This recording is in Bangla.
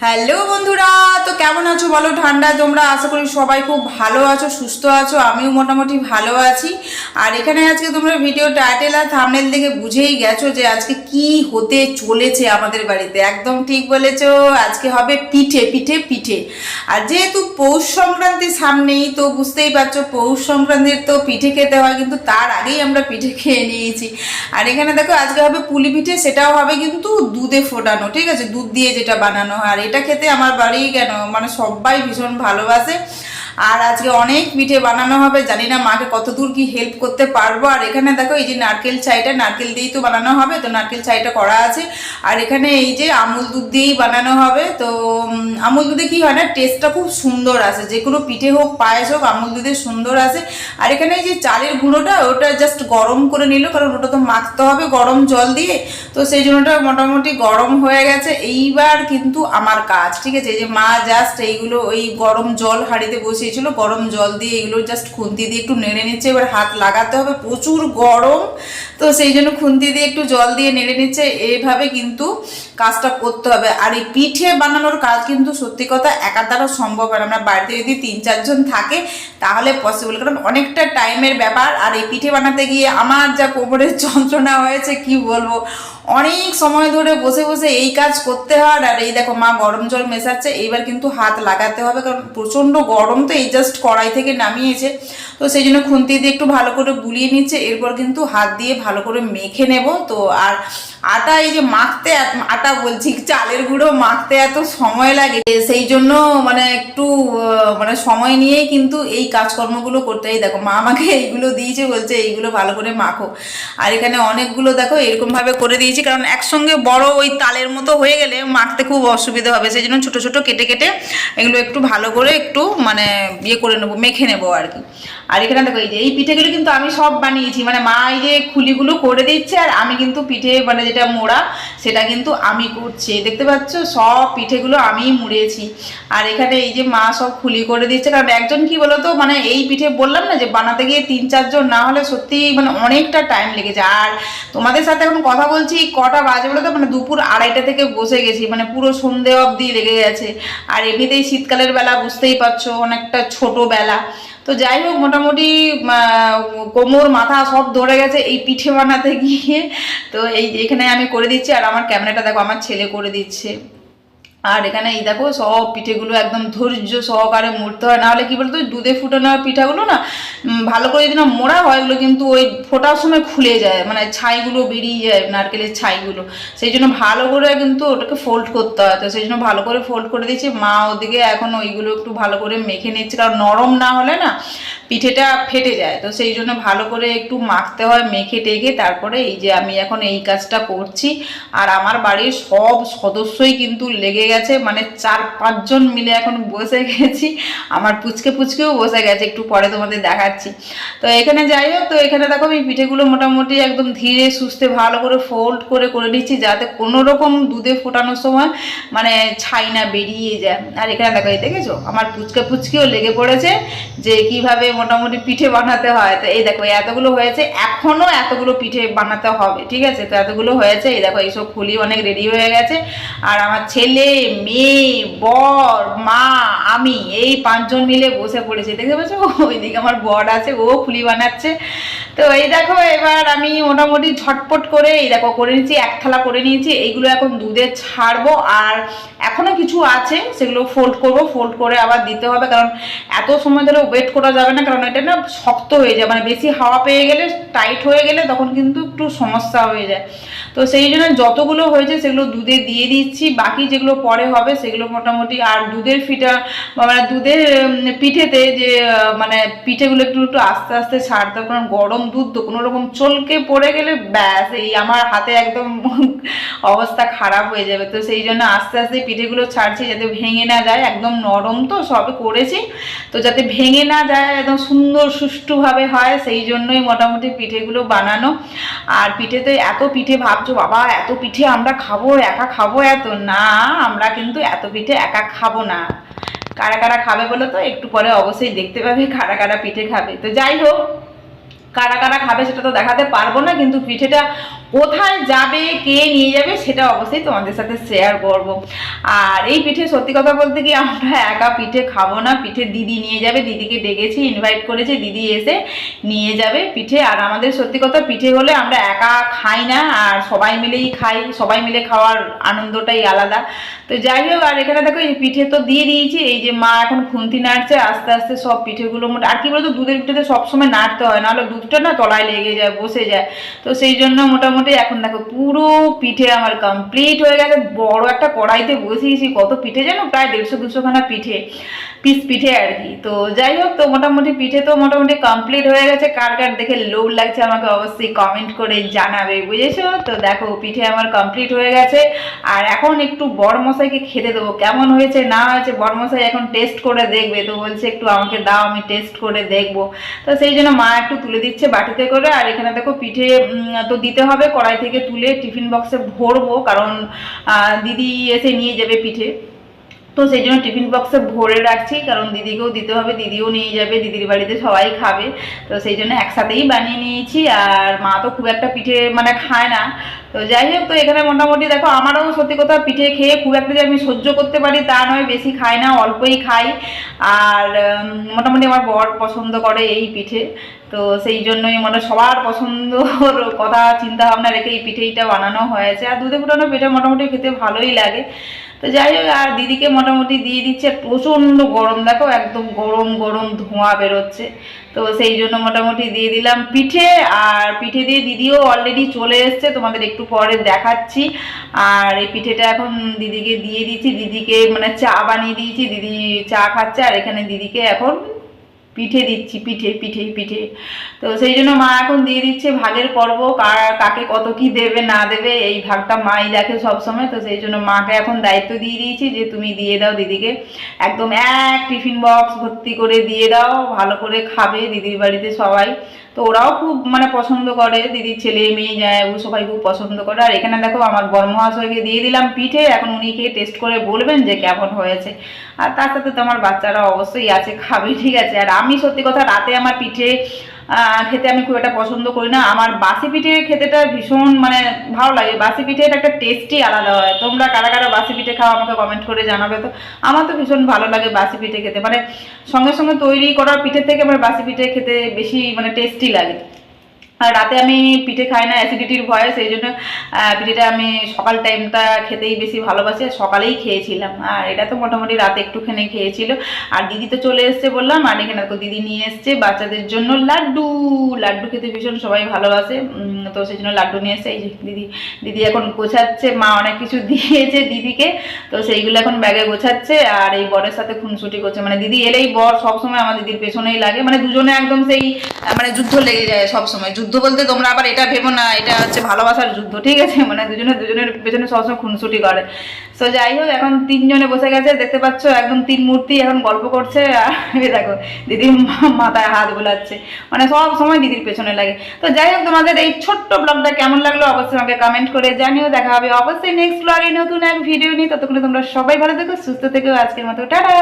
হ্যালো বন্ধুরা, তো কেমন আছো বলো? ঠান্ডায় তোমরা আশা করি সবাই খুব ভালো আছো, সুস্থ আছো। আমিও মোটামুটি ভালো আছি। আর এখানে আজকে তোমরা ভিডিও টাইটেল আর থাম্বনেল দেখে বুঝেই গেছো যে আজকে কি হতে চলেছে আমাদের বাড়িতে। একদম ঠিক বলেছো, আজকে হবে পিঠে পিঠে পিঠে। আর যেহেতু পৌষ সংক্রান্তি সামনেই, তো বুঝতেই পারছো পৌষ সংক্রান্তির তো পিঠে খেতে হয়, কিন্তু তার আগেই আমরা পিঠে খেয়ে নিয়েছি। আর এখানে দেখো আজকে হবে পুলি পিঠে, সেটাও হবে কিন্তু দুধে ফোটানো, ঠিক আছে, দুধ দিয়ে যেটা বানানো হয়। আর এটা খেতে আমার বাড়ি কেন মানে সবাই ভীষণ ভালোবাসে। আর আজকে অনেক পিঠে বানানো হবে, জানি না মাকে কতদূর কি হেল্প করতে পারবো। আর এখানে দেখো এই যে নারকেল ছাইটা, নারকেল দিয়েই তো বানানো হবে, তো নারকেল ছাইটা করা আছে। আর এখানে এই যে আমুল দুধ দিয়েই বানানো হবে। তো আমুল দুধে কি হয় না, টেস্টটা খুব সুন্দর আসে, যে কোনো পিঠে হোক পায়েস হোক আমুল দুধে সুন্দর আসে। আর এখানে এই যে চালের গুঁড়োটা, ওটা জাস্ট গরম করে নিল, কারণ ওটা তো মাখতে হবে গরম জল দিয়ে। তো সেই জন্য ওটা মোটামুটি গরম হয়ে গেছে। এইবার কিন্তু আমার কাজ, ঠিক আছে, এই যে মা জাস্ট এইগুলো ওই গরম জল হাঁড়িতে বসিয়েছিল, গরম জল দিয়ে এগুলো জাস্ট খুন্তি দিয়ে একটু নেড়ে নিচ্ছে। এবার হাত লাগাতে হবে, প্রচুর গরম, তো সেই জন্য খুন্তি দিয়ে একটু জল দিয়ে নেড়ে নিচ্ছে। এইভাবে কিন্তু কাজটা করতে হবে। আর এই পিঠে বানানোর কাজ কিন্তু সত্যি কথা একার দ্বারা সম্ভব হয় না। আমরা বাড়িতে যদি 3-4 জন থাকে তাহলে পসিবল, কারণ অনেকটা টাইমের ব্যাপার। আর এই পিঠে বানাতে গিয়ে আমার যা কোমরের যন্ত্রণা হয়েছে কি বলবো, অনেক সময় ধরে বসে বসে এই কাজ করতে হয়। আর এই দেখো মা গরম জল মেশাচ্ছে, এইবার কিন্তু হাত লাগাতে হবে, কারণ প্রচণ্ড গরম। তো এই জাস্ট কড়াই থেকে নামিয়েছে, তো সেই জন্য খুন্তি দিয়ে একটু ভালো করে বুলিয়ে নিচ্ছে। এরপর কিন্তু হাত দিয়ে ভালো করে মেখে নেব। তো আর আটা, এই যে মাখতে, আটা বলছি চালের গুঁড়ো মাখতে এত সময় লাগে, সেই জন্য মানে একটু মানে সময় নিয়েই কিন্তু এই কাজকর্মগুলো করতে হয়। দেখো মা আমাকে এইগুলো দিয়েছে, বলছে এইগুলো ভালো করে মাখো। আর এখানে অনেকগুলো দেখো এরকমভাবে করে দিয়েছি, কারণ একসঙ্গে বড় ওই তালের মতো হয়ে গেলে মাখতে খুব অসুবিধা হবে, সেই জন্য ছোটো ছোটো কেটে কেটে এগুলো একটু ভালো করে একটু মানে ইয়ে করে নেবো, মেখে নেবো আর কি। আর এখানে দেখো এই যে এই পিঠেগুলো কিন্তু আমি সব বানিয়েছি, মানে মা এই যে খুলিগুলো করে দিচ্ছে, আর আমি কিন্তু পিঠে মানে যেটা মোড়া সেটা কিন্তু আমি করছি। দেখতে পাচ্ছ সব পিঠেগুলো আমিই মুড়েছি। আর এখানে এই যে মা সব খুলি করে দিচ্ছে, কারণ একজন কি বলতো, মানে এই পিঠে বললাম না যে বানাতে গিয়ে 3-4 জন না হলে সত্যি মানে অনেকটা টাইম লেগে যায়। আর তোমাদের সাথে এখন কথা বলছি কটা বাজে বলো তো, মানে দুপুর 2:30 থেকে বসে গেছি, মানে পুরো সন্ধে অবধি লেগে গেছে। আর এমনিতেই শীতকালের বেলা বুঝতেই পারছো অনেকটা ছোট বেলা। তো যাই হোক মোটামুটি কোমর মাথা সব ধরে গেছে এই পিঠে বানাতে গিয়ে। তো এই এখানে আমি করে দিচ্ছি, আর আমার ক্যামেরাটা দেখো আমার ছেলে করে দিচ্ছে। আর এখানে এই দেখো সব পিঠেগুলো একদম ধৈর্য সহকারে মুড়তে হয়, নাহলে কি বলতো দুধে ফুটানো পিঠাগুলো না ভালো করে যদি না মোড়া হয়, এগুলো কিন্তু ওই ফোটার সময় খুলে যায়, মানে ছাইগুলো বেরিয়ে যায়, নারকেলের ছাইগুলো। সেই জন্য ভালো করে কিন্তু ওটাকে ফোল্ড করতে হয়। তো সেই জন্য ভালো করে ফোল্ড করে দিচ্ছি। মা ওদিকে এখন ওইগুলো একটু ভালো করে মেখে নিচ্ছে, কারণ নরম না হলে না পিঠেটা ফেটে যায়। তো সেই জন্য ভালো করে একটু মাখতে হয়, মেখে টেখে তারপরে এই যে আমি এখন এই কাজটা করছি। আর আমার বাড়ির সব সদস্যই কিন্তু লেগে গেছে, মানে 4-5 জন মিলে এখন বসে গেছি। আমার পুচকে পুচকেও বসে গেছে, একটু পরে তোমাদের দেখাচ্ছি। তো এখানে যাই হোক, তো এখানে দেখো আমি পিঠেগুলো মোটামুটি একদম ধীরে সুস্থে ভালো করে ফোল্ড করে করে নিচ্ছি, যাতে কোনো রকম দুধে ফোটানোর সময় মানে ছাই না বেরিয়ে যায়। আর এখানে দেখো এই দেখেছো আমার পুচকে পুচকেও লেগে পড়েছে যে কিভাবে মোটামুটি পিঠে বানাতে হয়। তো এই দেখো এতগুলো হয়েছে, এখনো এতগুলো পিঠে বানাতে হবে, ঠিক আছে। তো এতগুলো হয়েছে, এই দেখো এইসব খুলি অনেক রেডি হয়ে গেছে। আর আমার ছেলে, মেয়ে, বর, মা, আমি এই 5 জন মিলে বসে পড়েছি, দেখতে পাচ্ছ। ওইদিকে আমার বর আছে, ও খুলি বানাচ্ছে। তো এই দেখো এবার আমি মোটামুটি ঝটপট করে এই দেখো করে নিচ্ছি, 1 থালা করে নিয়েছি। এইগুলো এখন দুধে ছাড়বো। আর এখনো কিছু আছে সেগুলো ফোল্ড করব, ফোল্ড করে আবার দিতে হবে, কারণ এত সময় ধরে ওয়েট করা যাবে না, কারণ এটা না শক্ত হয়ে যায়, মানে বেশি হাওয়া পেয়ে গেলে টাইট হয়ে গেলে তখন কিন্তু একটু সমস্যা হয়ে যায়। তো সেই জন্য যতগুলো হয়েছে সেগুলো দুধে দিয়ে দিচ্ছি, বাকি যেগুলো পরে হবে সেগুলো মোটামুটি। আর দুধের ফিটা মানে দুধের পিঠেতে যে মানে পিঠেগুলো একটু একটু আস্তে আস্তে ছাড়তে হবে, কারণ গরম দুধ তো কোনো রকম চলকে পড়ে গেলে ব্যাস এই আমার হাতে একদম অবস্থা খারাপ হয়ে যাবে। তো সেই জন্য আস্তে আস্তে পিঠেগুলো ছাড়ছি, যাতে ভেঙে না যায়, একদম নরম তো সবে করেছি, তো যাতে ভেঙে না যায়, একদম সুন্দর সুষ্ঠুভাবে হয়, সেই জন্যই মোটামুটি পিঠেগুলো বানানো। আর পিঠেতে এত পিঠে ভাবছো বাবা এত পিঠে আমরা খাবো, একা খাবো এত, না আমরা কিন্তু এত পিঠে একা খাবো না। কারা কারা খাবে বলো তো, একটু পরে অবশ্যই দেখতে পাবে কারা কারা পিঠে খাবে। তো যাই হোক, কারা কারা খাবে সেটা তো দেখাতে পারবো না, কিন্তু পিঠেটা কোথায় যাবে, কে নিয়ে যাবে, সেটা অবশ্যই তোমাদের সাথে শেয়ার করব। আর এই পিঠে সত্যি কথা বলতে কি আমরা একা পিঠে খাবো না, পিঠে দিদি নিয়ে যাবে, দিদিকে ডেকেছি, ইনভাইট করেছি, দিদি এসে নিয়ে যাবে পিঠে। আর আমাদের সত্যি কথা পিঠে হলে আমরা একা খাই না, আর সবাই মিলেই খাই, সবাই মিলে খাওয়ার আনন্দটাই আলাদা। তো যাই হোক, আর এখানে দেখো এই পিঠে তো দিয়ে দিয়েছি, এই যে মা এখন খুন্তি নাড়ছে, আস্তে আস্তে সব পিঠেগুলো আর কি বলতো দুধের পিঠেতে সবসময় নাড়তে হয়, নাহলে দুধটা না তলায় লেগে যায়, বসে যায়। তো সেই জন্য মোটামুটি এখন দেখো পুরো পিঠে আমার কমপ্লিট হয়ে গেছে। বড় একটা কড়াইতে বসিয়েছি, কত পিঠে জানো, প্রায় 150-200 খানা পিঠে আর কি। তো যাই হোক, তো মোটামুটি পিঠে তো মোটামুটি কমপ্লিট হয়ে গেছে। কার কার দেখে লোভ লাগছে আমাকে অবশ্যই কমেন্ট করে জানাবে, বুঝেছো? তো দেখো পিঠে আমার কমপ্লিট হয়ে গেছে। আর এখন একটু বড়মশাইকে খেতে দেবো, কেমন হয়েছে না হয়েছে বড়মশাই এখন টেস্ট করে দেখবে। তো বলছে একটু আমাকে দাও, আমি টেস্ট করে দেখবো। তো সেই জন্য মা একটু তুলে দিচ্ছে বাটিতে করে। আর এখানে দেখো পিঠে তো দিতে হবে, কড়াই থেকে তুলে টিফিন বক্সে ভরবো, কারণ দিদি এসে নিয়ে যাবে পিঠে। তো সেই জন্য টিফিন বক্সে ভরে রাখছি, কারণ দিদিকেও দিতে হবে, দিদিও নিয়ে যাবে, দিদির বাড়িতে সবাই খাবে। তো সেই জন্য একসাথেই বানিয়ে নিয়েছি। আর মা তো খুব একটা পিঠে মানে খায় না। তো যাই হোক, তো এখানে মোটামুটি দেখো আমারও সত্যি কথা পিঠে খেয়ে খুব একটা যে আমি সহ্য করতে পারি তা নয়, বেশি খাই না, অল্পই খাই। আর মোটামুটি আমার বর পছন্দ করে এই পিঠে। তো সেই জন্যই মানে সবার পছন্দর কথা চিন্তা ভাবনা রেখে এই পিঠেইটা বানানো হয়েছে। আর দুধে ফুটানো পিঠে মোটামুটি খেতে ভালোই লাগে। তো যাই হোক, আর দিদিকে মোটামুটি দিয়ে দিচ্ছে। প্রচণ্ড গরম, দেখো একদম গরম গরম ধোঁয়া বেরোচ্ছে। তো সেই জন্য মোটামুটি দিয়ে দিলাম পিঠে। আর পিঠে দিয়ে দিদিও অলরেডি চলে এসছে, তোমাদের একটু পরে দেখাচ্ছি। আর এই পিঠেটা এখন দিদিকে দিয়ে দিচ্ছি, দিদিকে মানে চা বানিয়ে দিয়েছি, দিদি চা খাচ্ছে। আর এখানে দিদিকে এখন পিঠে দিচ্ছি, পিঠে। তো সেই জন্য মা এখন দিয়ে দিচ্ছে ভাগের পর্ব, কাকে কত কি দেবে না দেবে এই ভাগটা মাই দেখে সবসময়। তো সেই জন্য মাকে এখন দায়িত্ব দিয়ে দিয়েছি যে তুমি দিয়ে দাও দিদিকে, একদম এক টিফিন বক্স ভর্তি করে দিয়ে দাও, ভালো করে খাবে দিদির বাড়িতে সবাই। তো ওরাও খুব মানে পছন্দ করে, দিদির ছেলে মেয়ে যায় ও সবাই খুব পছন্দ করে। আর এখানে দেখো আমার বড়মহাশয়কে দিয়ে দিলাম পিঠে, এখন উনি খেয়ে টেস্ট করে বলবেন যে কেমন হয়েছে। আর তার সাথে তো আমার বাচ্চারা অবশ্যই আছে, খাবে, ঠিক আছে। আর আমি সত্যি কথা রাতে আমার পিঠে খেতে আমি খুব একটা পছন্দ করি না। আমার বাসি পিঠে খেতেটা ভীষণ মানে ভালো লাগে, বাসি পিঠের একটা টেস্টই আলাদা হয়। তোমরা কারা কারা বাসি পিঠে খাও আমাকে কমেন্ট করে জানাবে। তো আমার তো ভীষণ ভালো লাগে বাসি পিঠে খেতে, মানে সঙ্গে সঙ্গে তৈরি করা পিঠের থেকে আমার বাসি পিঠে খেতে বেশি মানে টেস্টি লাগে। আর রাতে আমি পিঠে খাই না অ্যাসিডিটির ভয়ে, সেই জন্য পিঠেটা আমি সকাল টাইমটা খেতেই বেশি ভালোবাসি। আর সকালেই খেয়েছিলাম, আর এটা তো মোটামুটি রাতে একটুখানি খেয়েছিল। আর দিদি তো চলে এসছে বললাম। আর এখানে তো দিদি নিয়ে এসছে বাচ্চাদের জন্য লাড্ডু, লাড্ডু খেতে ভীষণ সবাই ভালোবাসে। তো সেই জন্য লাড্ডু নিয়ে এসছে। এই যে দিদি এখন গোছাচ্ছে, মা অনেক কিছু দিয়েছে দিদিকে, তো সেইগুলো এখন ব্যাগে গোছাচ্ছে। আর এই বরের সাথে খুনসুটি করছে, মানে দিদি এলেই বর সবসময় আমার দিদির পেছনেই লাগে, মানে দুজনে একদম সেই মানে যুদ্ধ লেগে যায় সবসময়। যুদ্ধ বলতে তোমরা আবার এটা ভেবো না এটা হচ্ছে ভালোবাসার যুদ্ধ, ঠিক আছে, মানে দুজনের পেছনে সবসময় খুনসুটি করে। তো যাই হোক, এখন তিনজনে বসে গেছে, দেখতে পাচ্ছ একদম তিন মূর্তি এখন গল্প করছে। আর দেখো দিদির মাথায় হাত বোলাচ্ছে, মানে সব সময় দিদির পেছনে লাগে। তো যাই হোক, তোমাদের এই ছোট্ট ব্লগটা কেমন লাগলো অবশ্যই আমাকে কমেন্ট করে জানিও। দেখা হবে অবশ্যই নেক্সট ব্লগে নতুন এক ভিডিও নিয়ে। ততক্ষণে তোমরা সবাই ভালো থেকো, সুস্থ থেকো। আজকের মতো টাটা।